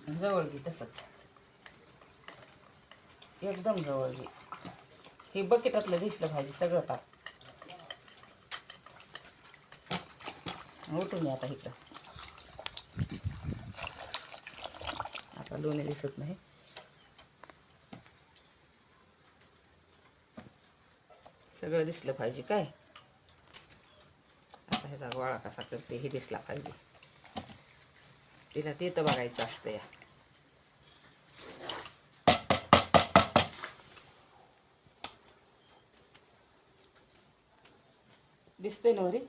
जवळ घे तसंच एकदम जवळ घे. हे बकेटातलं दिसलं पाहिजे सगळं ताप. उठून आता इकडं. आता लोणी दिसत नाही. सगळं दिसलं पाहिजे काय. आता ह्याचा गोळा कसा करते हे दिसला पाहिजे. तिला ते तर बघायचं असतं या. दिसतंय ना वरी.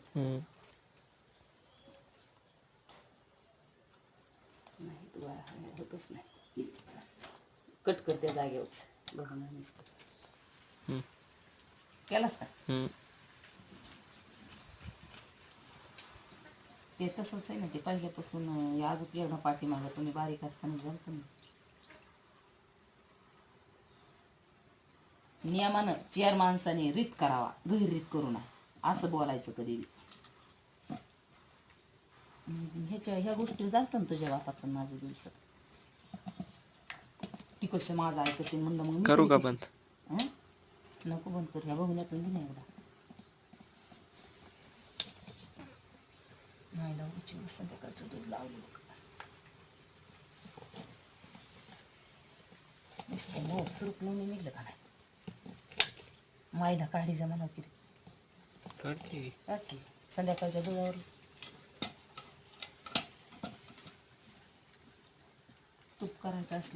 नाही तू होतच नाही. कट करते जागेवरच बघून नुसतं. केलास का. ते तसंच आहे ना ते पहिल्यापासून अजून एकदा पाठीमागं तुम्ही बारीक असताना झालं ना. नियमानं 4 माणसाने रीत करावा, गैररीत करू नये असं बोलायचं कधी बी. ह्या गोष्टी जातात ना तुझ्या बापाचं माझं दिवस. ती कसं माझं ऐकते म्हणलं मग करू का बंद. नको बंद करू. ह्या बघण्यातून बी नाही एकदा नाही लावूची संध्याकाळचं दूध लावलं बघ. नुसतं मग सुरूप लोणी निघलं का नाही. माईला काढी जमा नव्हती काढली संध्याकाळच्या दुधावर. तूप करायचं असले